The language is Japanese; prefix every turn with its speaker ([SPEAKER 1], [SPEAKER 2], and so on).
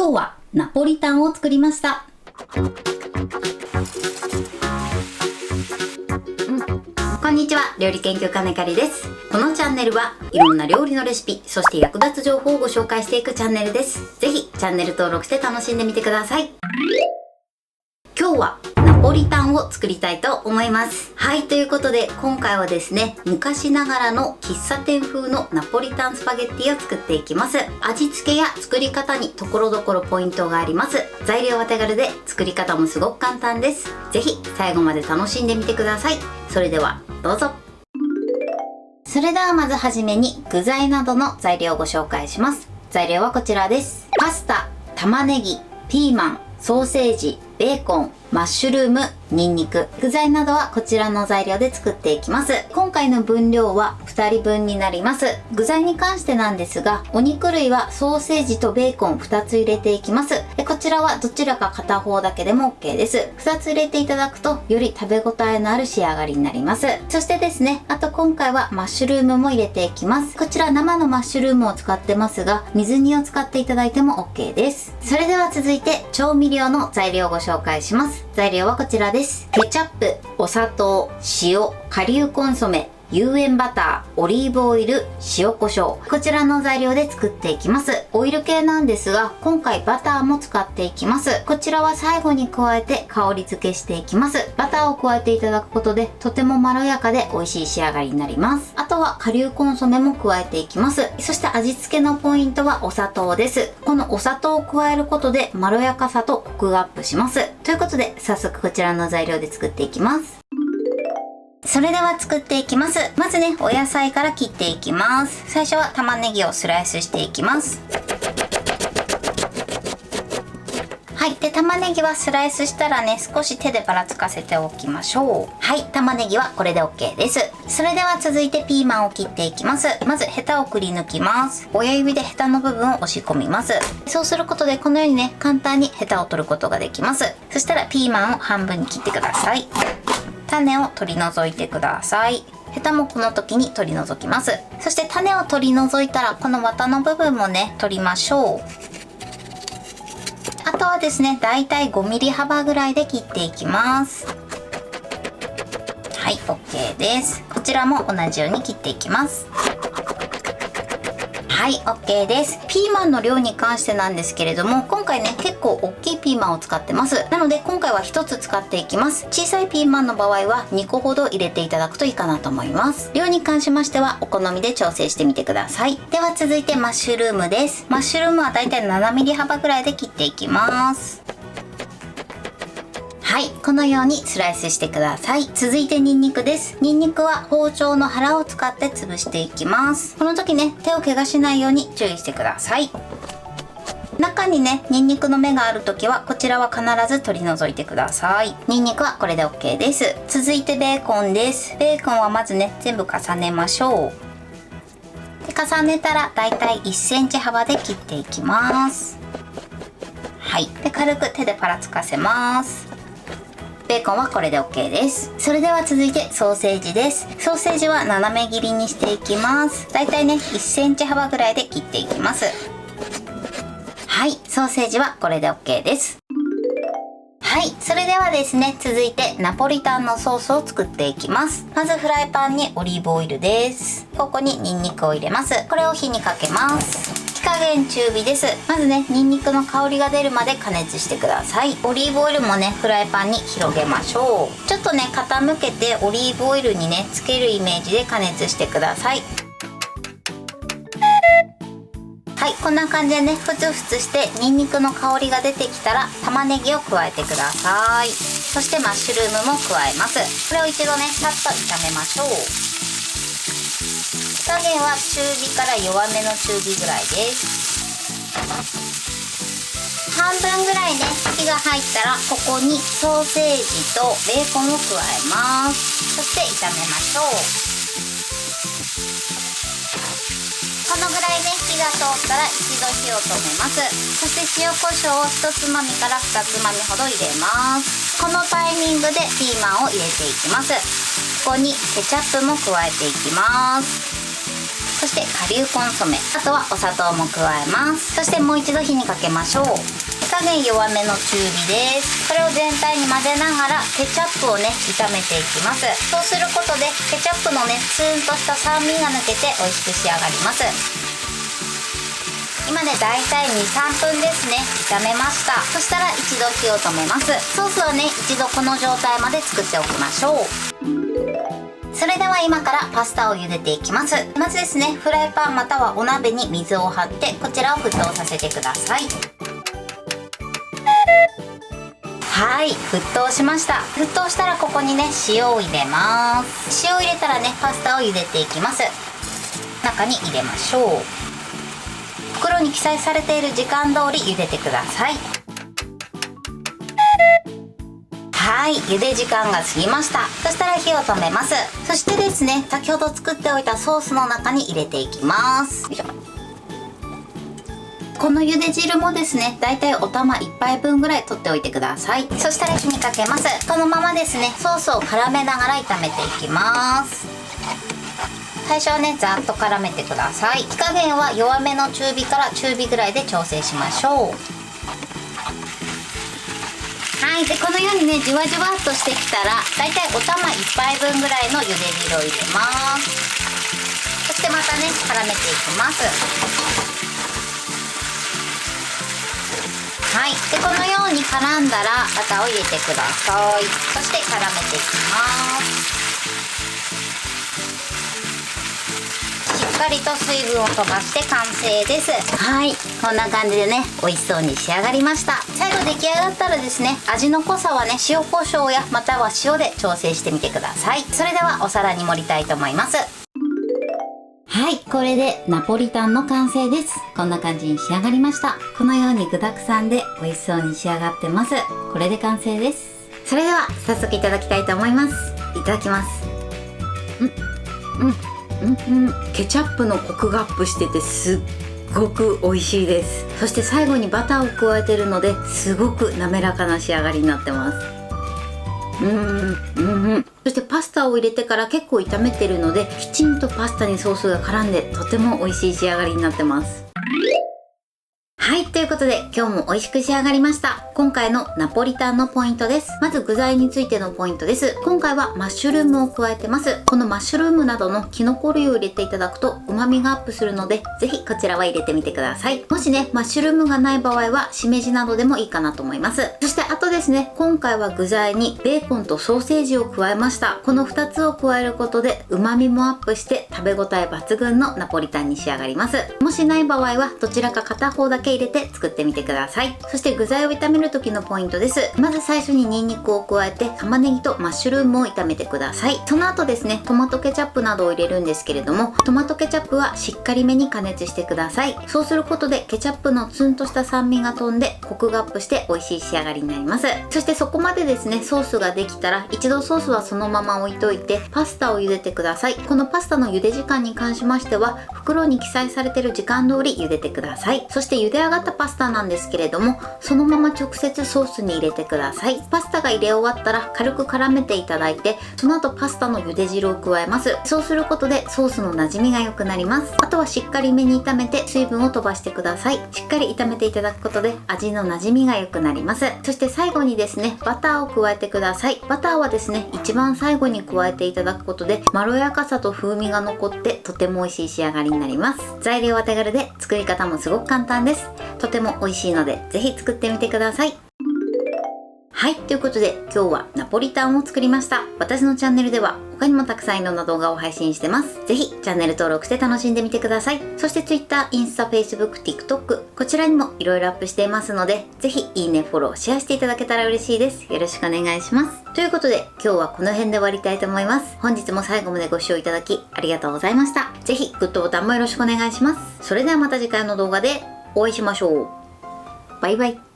[SPEAKER 1] 今日はナポリタンを作りました。こんにちは、料理研究家ねかりです。このチャンネルはいろんな料理のレシピ、そして役立つ情報をご紹介していくチャンネルです。ぜひチャンネル登録して楽しんでみてください。今日はナポリタンを作りたいと思います。はい、ということで今回はですね、昔ながらの喫茶店風のナポリタンスパゲッティを作っていきます。味付けや作り方にところどころポイントがあります。材料は手軽で作り方もすごく簡単です。ぜひ最後まで楽しんでみてください。それではどうぞ。それではまずはじめに具材などの材料をご紹介します。材料はこちらです。パスタ、玉ねぎ、ピーマン、ソーセージ、ベーコン、マッシュルーム、ニンニク。具材などはこちらの材料で作っていきます。今回の分量は2人分になります。具材に関してなんですが、お肉類はソーセージとベーコン2つ入れていきます。こちらはどちらか片方だけでも OK です。2つ入れていただくとより食べ応えのある仕上がりになります。そしてですね、あと今回はマッシュルームも入れていきます。こちら生のマッシュルームを使ってますが、水煮を使っていただいても OK です。それでは続いて調味料の材料をご紹介します。材料はこちらです。ケチャップ、お砂糖、塩、顆粒コンソメ、有塩バター、オリーブオイル、塩コショウ。こちらの材料で作っていきます。オイル系なんですが、今回バターも使っていきます。こちらは最後に加えて香り付けしていきます。バターを加えていただくことでとてもまろやかで美味しい仕上がりになります。あとは顆粒コンソメも加えていきます。そして味付けのポイントはお砂糖です。このお砂糖を加えることでまろやかさとコクがアップします。ということで早速こちらの材料で作っていきます。それでは作っていきます。まずね、お野菜から切っていきます。最初は玉ねぎをスライスしていきます。はい。で、玉ねぎはスライスしたらね、少し手でばらつかせておきましょう。はい。玉ねぎはこれで OK です。それでは続いてピーマンを切っていきます。まずヘタをくり抜きます。親指でヘタの部分を押し込みます。そうすることでこのようにね、簡単にヘタを取ることができます。そしたらピーマンを半分に切ってください。種を取り除いてください。ヘタもこの時に取り除きます。そして種を取り除いたらこの綿の部分もね、取りましょう。あとはですね、だいたい5ミリ幅ぐらいで切っていきます。はい、OK です。こちらも同じように切っていきます。はい、OK です。ピーマンの量に関してなんですけれども、今回ね、結構大きいピーマンを使ってます。なので今回は1つ使っていきます。小さいピーマンの場合は2個ほど入れていただくといいかなと思います。量に関しましてはお好みで調整してみてください。では続いてマッシュルームです。マッシュルームはだいたい7ミリ幅ぐらいで切っていきます。はい、このようにスライスしてください。続いてニンニクです。ニンニクは包丁の腹を使って潰していきます。この時ね、手を怪我しないように注意してください。中にね、ニンニクの芽がある時はこちらは必ず取り除いてください。ニンニクはこれで OK です。続いてベーコンです。ベーコンはまずね、全部重ねましょう。で、重ねたらだいたい1センチ幅で切っていきます。はい。で、軽く手でパラつかせます。ベーコンはこれで OK です。それでは続いてソーセージです。ソーセージは斜め切りにしていきます。だいたいね、1センチ幅ぐらいで切っていきます。はい、ソーセージはこれで OK です。はい、それではですね、続いてナポリタンのソースを作っていきます。まずフライパンにオリーブオイルです。ここにニンニクを入れます。これを火にかけます。火加減中火です。まずね、ニンニクの香りが出るまで加熱してください。オリーブオイルもね、フライパンに広げましょう。ちょっとね、傾けてオリーブオイルにね、つけるイメージで加熱してください。はい、こんな感じでね、ふつふつしてニンニクの香りが出てきたら玉ねぎを加えてください。そしてマッシュルームも加えます。これを一度ね、さっと炒めましょう。火加減は中火から弱めの中火ぐらいです。半分ぐらいね、火が入ったらここにソーセージとベーコンを加えます。そして炒めましょう。このぐらいね、火が通ったら一度火を止めます。そして塩コショウを1つまみから2つまみほど入れます。このタイミングでピーマンを入れていきます。ここにケチャップも加えていきます。そそして顆粒コンソメ、あとはお砂糖も加えます。そしてもう一度火にかけましょう。火加減弱めの中火です。これを全体に混ぜながらケチャップをね炒めていきます。そうすることでケチャップのねツーンとした酸味が抜けて美味しく仕上がります。今ねだいたい 2,3 分ですね炒めました。そしたら一度火を止めます。ソースはね一度この状態まで作っておきましょう。それでは今からパスタを茹でていきます。まずですねフライパンまたはお鍋に水を張ってこちらを沸騰させてください。はい、沸騰しました。沸騰したらここにね塩を入れます。塩を入れたらねパスタを茹でていきます。中に入れましょう。袋に記載されている時間通り茹でてください。はい、茹で時間が過ぎました。そしたら火を止めます。そしてですね先ほど作っておいたソースの中に入れていきます。よいしょ。この茹で汁もですねだいたいお玉1杯分ぐらい取っておいてください。そしたら火にかけます。このままですねソースを絡めながら炒めていきます。最初はねざっと絡めてください。火加減は弱めの中火から中火ぐらいで調整しましょう。はい、でこのようにねじわじわっとしてきたらだいたいお玉1杯分ぐらいの茹で汁を入れます。そしてまたね絡めていきます。はい、でこのように絡んだらバターを入れてください。そして絡めていきます。しっかりと水分を飛ばして完成です。はい、こんな感じでね美味しそうに仕上がりました。最後出来上がったらですね味の濃さはね塩コショウやまたは塩で調整してみてください。それではお皿に盛りたいと思います。はい、これでナポリタンの完成です。こんな感じに仕上がりました。このように具沢山で美味しそうに仕上がってます。これで完成です。それでは早速いただきたいと思います。いただきます。ケチャップのコクがアップしててすっごく美味しいです。そして最後にバターを加えてるのですごく滑らかな仕上がりになってます。そしてパスタを入れてから結構炒めてるのできちんとパスタにソースが絡んでとても美味しい仕上がりになってます。はい、ということで今日も美味しく仕上がりました。今回のナポリタンのポイントです。まず具材についてのポイントです。今回はマッシュルームを加えてます。このマッシュルームなどのキノコ類を入れていただくと旨味がアップするのでぜひこちらは入れてみてください。もしねマッシュルームがない場合はしめじなどでもいいかなと思います。そしてあとですね今回は具材にベーコンとソーセージを加えました。この2つを加えることで旨味もアップして食べ応え抜群のナポリタンに仕上がります。もしない場合はどちらか片方だけ入れて作ってみてください。そして具材を炒める時のポイントです。まず最初にニンニクを加えて玉ねぎとマッシュルームを炒めてください。その後ですねトマトケチャップなどを入れるんですけれどもトマトケチャップはしっかりめに加熱してください。そうすることでケチャップのツンとした酸味が飛んでコクがアップして美味しい仕上がりになります。そしてそこまでですねソースができたら一度ソースはそのまま置いといてパスタを茹でてください。このパスタの茹で時間に関しましては袋に記載されている時間通り茹でてください。そして茹で上がったパスタなんですけれどもそのまま直接ソースに入れてください。パスタが入れ終わったら軽く絡めていただいてその後パスタの茹で汁を加えます。そうすることでソースの馴染みが良くなります。あとはしっかりめに炒めて水分を飛ばしてください。しっかり炒めていただくことで味の馴染みが良くなります。そして最後にですねバターを加えてください。バターはですね一番最後に加えていただくことでまろやかさと風味が残ってとても美味しい仕上がりになります。材料は手軽で作り方もすごく簡単です。とても美味しいのでぜひ作ってみてください。はい、ということで今日はナポリタンを作りました。私のチャンネルでは他にもたくさんいろんな動画を配信してます。ぜひチャンネル登録して楽しんでみてください。そして Twitter、インスタ、Facebook、TikTok こちらにもいろいろアップしていますのでぜひいいね、フォロー、シェアしていただけたら嬉しいです。よろしくお願いします。ということで今日はこの辺で終わりたいと思います。本日も最後までご視聴いただきありがとうございました。ぜひグッドボタンもよろしくお願いします。それではまた次回の動画でお会いしましょう。バイバイ。